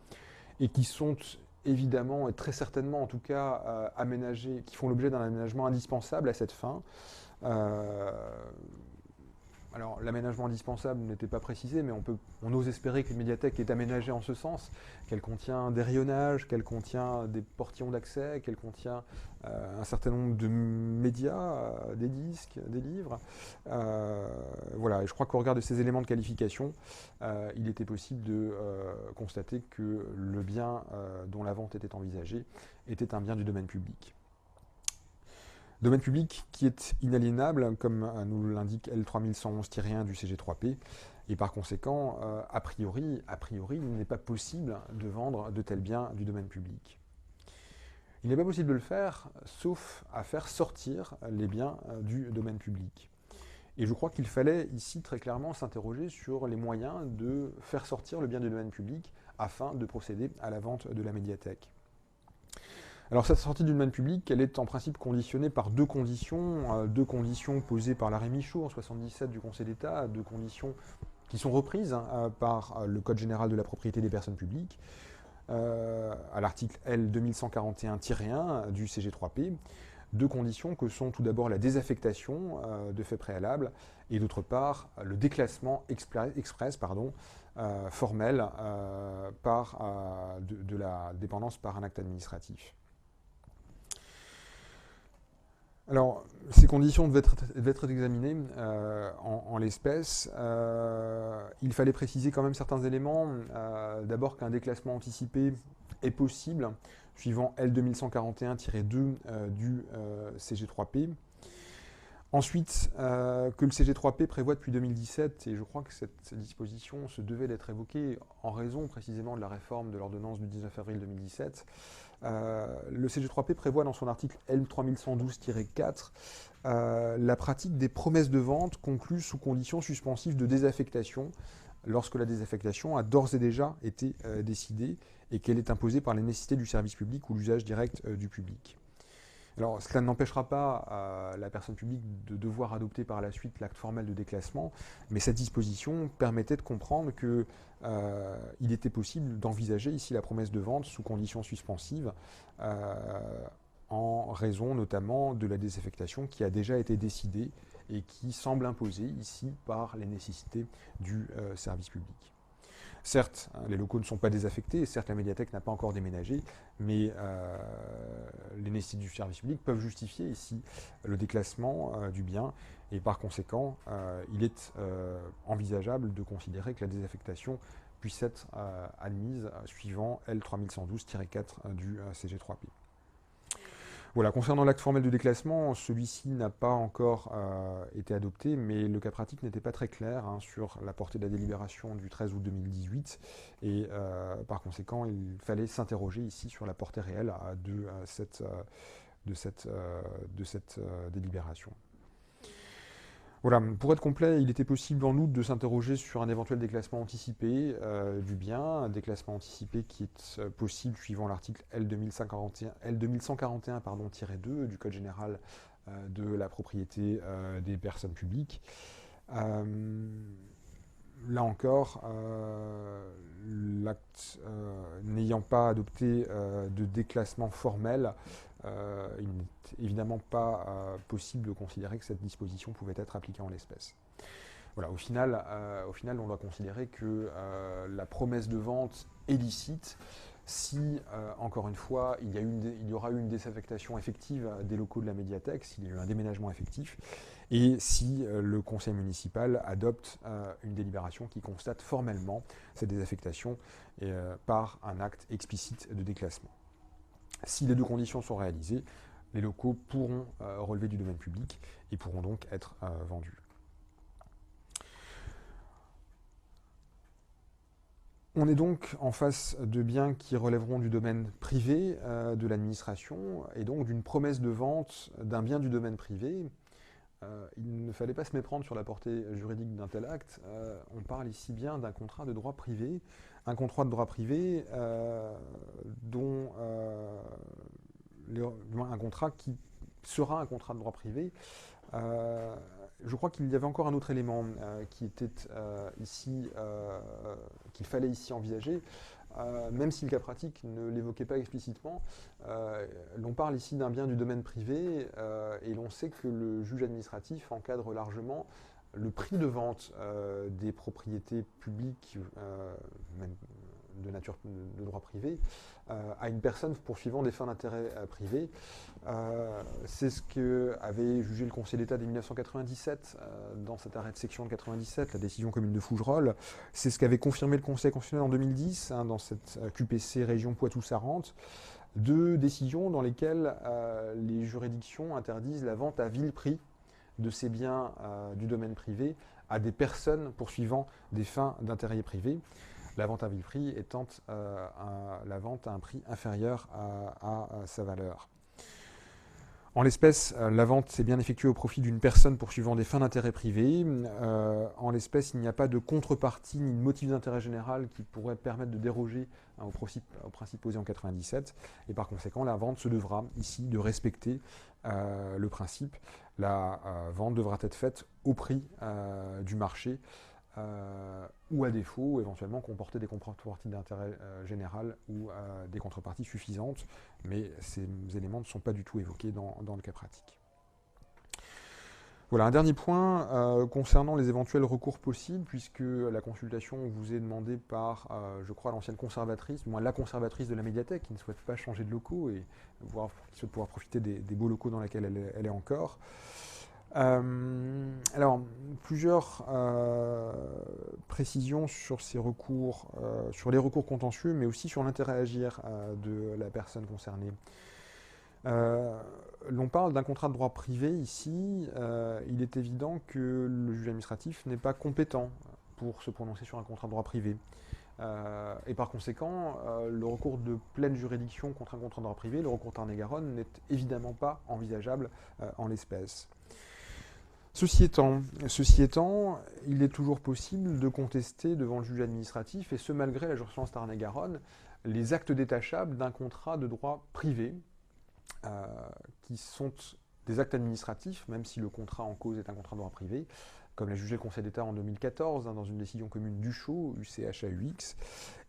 et qui sont évidemment et très certainement en tout cas aménagés, qui font l'objet d'un aménagement indispensable à cette fin. Alors, l'aménagement indispensable n'était pas précisé, mais on ose espérer qu'une médiathèque est aménagée en ce sens, qu'elle contient des rayonnages, qu'elle contient des portillons d'accès, qu'elle contient un certain nombre de médias, des disques, des livres. Voilà, et je crois qu'au regard de ces éléments de qualification, il était possible de constater que le bien dont la vente était envisagée était un bien du domaine public. Domaine public qui est inaliénable, comme nous l'indique L3111-1 du CG3P, et par conséquent, a priori, il n'est pas possible de vendre de tels biens du domaine public. Il n'est pas possible de le faire, sauf à faire sortir les biens du domaine public. Et je crois qu'il fallait ici très clairement s'interroger sur les moyens de faire sortir le bien du domaine public afin de procéder à la vente de la médiathèque. Alors cette sortie du domaine public, elle est en principe conditionnée par deux conditions posées par l'arrêt Michaud en 1977 du Conseil d'État, deux conditions qui sont reprises par le Code général de la propriété des personnes publiques, à l'article L 2141-1 du CG3P, deux conditions que sont tout d'abord la désaffectation de faits préalables et d'autre part le déclassement express formel de la dépendance par un acte administratif. Alors, ces conditions devaient être examinées en l'espèce. Il fallait préciser quand même certains éléments. D'abord qu'un déclassement anticipé est possible, suivant L 2141-2 du CG3P. Ensuite, que le CG3P prévoit depuis 2017, et je crois que cette disposition se devait d'être évoquée en raison précisément de la réforme de l'ordonnance du 19 avril 2017, le CG3P prévoit dans son article L3112-4 la pratique des promesses de vente conclues sous conditions suspensives de désaffectation, lorsque la désaffectation a d'ores et déjà été décidée et qu'elle est imposée par les nécessités du service public ou l'usage direct du public. Alors, cela n'empêchera pas la personne publique de devoir adopter par la suite l'acte formel de déclassement, mais cette disposition permettait de comprendre qu'il était possible d'envisager ici la promesse de vente sous conditions suspensives, en raison notamment de la désaffectation qui a déjà été décidée et qui semble imposée ici par les nécessités du service public. Certes, les locaux ne sont pas désaffectés, et certes la médiathèque n'a pas encore déménagé, mais les nécessités du service public peuvent justifier ici le déclassement du bien, et par conséquent, il est envisageable de considérer que la désaffectation puisse être admise suivant L3112-4 du CG3P. Voilà, concernant l'acte formel de déclassement, celui-ci n'a pas encore été adopté, mais le cas pratique n'était pas très clair sur la portée de la délibération du 13 août 2018, et par conséquent, il fallait s'interroger ici sur la portée réelle de cette délibération. Voilà, pour être complet, il était possible en outre de s'interroger sur un éventuel déclassement anticipé du bien, un déclassement anticipé qui est possible suivant l'article L2141-2 du Code général de la propriété des personnes publiques. Là encore, l'acte n'ayant pas adopté de déclassement formel, il n'est évidemment pas possible de considérer que cette disposition pouvait être appliquée en l'espèce. Voilà, au final, on doit considérer que la promesse de vente est licite si, encore une fois, il y aura eu une désaffectation effective des locaux de la médiathèque, s'il y a eu un déménagement effectif, et si le conseil municipal adopte une délibération qui constate formellement cette désaffectation par un acte explicite de déclassement. Si les deux conditions sont réalisées, les locaux pourront relever du domaine public et pourront donc être vendus. On est donc en face de biens qui relèveront du domaine privé de l'administration et donc d'une promesse de vente d'un bien du domaine privé. Il ne fallait pas se méprendre sur la portée juridique d'un tel acte. On parle ici bien d'un contrat de droit privé, un contrat de droit privé dont un contrat qui sera un contrat de droit privé. Je crois qu'il y avait encore un autre élément qui était ici, qu'il fallait ici envisager, même si le cas pratique ne l'évoquait pas explicitement. L'on parle ici d'un bien du domaine privé et l'on sait que le juge administratif encadre largement le prix de vente des propriétés publiques, même de nature de droit privé, à une personne poursuivant des fins d'intérêt privé. C'est ce qu'avait jugé le Conseil d'État dès 1997 dans cet arrêt de section de 97, la décision commune de Fougerolles. C'est ce qu'avait confirmé le Conseil constitutionnel en 2010 dans cette QPC région Poitou-Charentes. Deux décisions dans lesquelles les juridictions interdisent la vente à vil prix de ces biens du domaine privé à des personnes poursuivant des fins d'intérêt privé. La vente à vil prix étant la vente à un prix inférieur à sa valeur. En l'espèce, la vente s'est bien effectuée au profit d'une personne poursuivant des fins d'intérêt privé. En l'espèce, il n'y a pas de contrepartie ni de motif d'intérêt général qui pourrait permettre de déroger au principe posé en 97. Et par conséquent, la vente se devra ici de respecter le principe. La vente devra être faite au prix du marché. Ou à défaut, éventuellement comporter des contreparties d'intérêt général ou des contreparties suffisantes, mais ces éléments ne sont pas du tout évoqués dans le cas pratique. Voilà, un dernier point concernant les éventuels recours possibles, puisque la consultation vous est demandée par, je crois, l'ancienne conservatrice, du moins la conservatrice de la médiathèque, qui ne souhaite pas changer de locaux et qui souhaite pouvoir profiter des beaux locaux dans lesquels elle est encore. Alors, plusieurs précisions sur ces recours, sur les recours contentieux, mais aussi sur l'intérêt à agir de la personne concernée. L'on parle d'un contrat de droit privé ici. Il est évident que le juge administratif n'est pas compétent pour se prononcer sur un contrat de droit privé. Et par conséquent, le recours de pleine juridiction contre un contrat de droit privé, le recours Tarn-et-Garonne, n'est évidemment pas envisageable en l'espèce. Ceci étant, il est toujours possible de contester devant le juge administratif, et ce malgré la jurisprudence Tarn-et-Garonne, les actes détachables d'un contrat de droit privé, qui sont des actes administratifs, même si le contrat en cause est un contrat de droit privé, comme l'a jugé le Conseil d'État en 2014, dans une décision commune Duchot, UCH-AUX.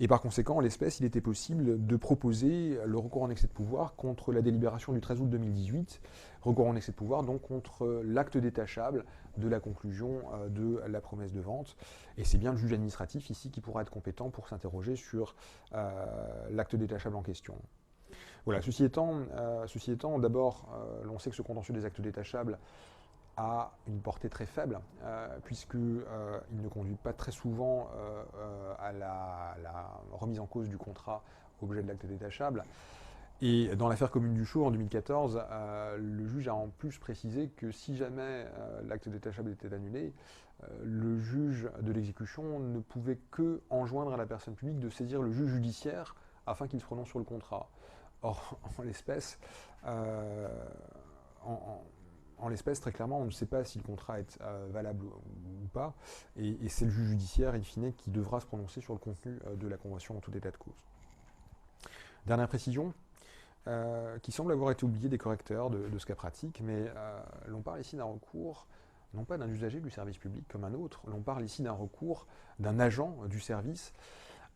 Et par conséquent, en l'espèce, il était possible de proposer le recours en excès de pouvoir contre la délibération du 13 août 2018, recours en excès de pouvoir donc contre l'acte détachable de la conclusion de la promesse de vente. Et c'est bien le juge administratif ici qui pourra être compétent pour s'interroger sur l'acte détachable en question. Voilà, ceci étant, d'abord, l'on sait que ce contentieux des actes détachables a une portée très faible, puisqu'il ne conduit pas très souvent à la remise en cause du contrat objet de l'acte détachable. Et dans l'affaire commune Duchot en 2014, le juge a en plus précisé que si jamais l'acte détachable était annulé, le juge de l'exécution ne pouvait que enjoindre à la personne publique de saisir le juge judiciaire afin qu'il se prononce sur le contrat. Or, en l'espèce, très clairement, on ne sait pas si le contrat est valable ou pas, et c'est le juge judiciaire, in fine, qui devra se prononcer sur le contenu de la convention en tout état de cause. Dernière précision, qui semble avoir été oubliée des correcteurs de ce cas pratique, mais l'on parle ici d'un recours, non pas d'un usager du service public comme un autre, l'on parle ici d'un recours d'un agent du service,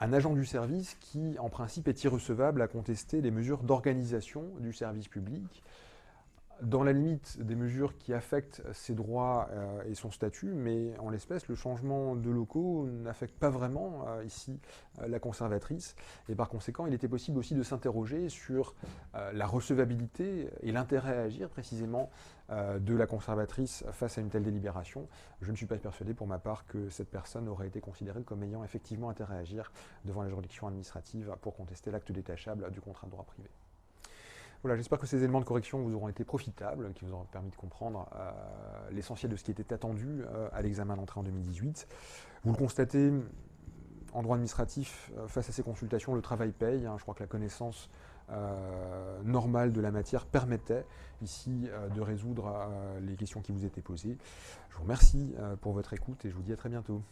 un agent du service qui, en principe, est irrecevable à contester les mesures d'organisation du service public, dans la limite des mesures qui affectent ses droits et son statut, mais en l'espèce, le changement de locaux n'affecte pas vraiment ici la conservatrice, et par conséquent, il était possible aussi de s'interroger sur la recevabilité et l'intérêt à agir précisément de la conservatrice face à une telle délibération. Je ne suis pas persuadé pour ma part que cette personne aurait été considérée comme ayant effectivement intérêt à agir devant la juridiction administrative pour contester l'acte détachable du contrat de droit privé. Voilà, j'espère que ces éléments de correction vous auront été profitables, qui vous auront permis de comprendre l'essentiel de ce qui était attendu à l'examen d'entrée en 2018. Vous le constatez, en droit administratif, face à ces consultations, le travail paye. Je crois que la connaissance normale de la matière permettait ici de résoudre les questions qui vous étaient posées. Je vous remercie pour votre écoute et je vous dis à très bientôt.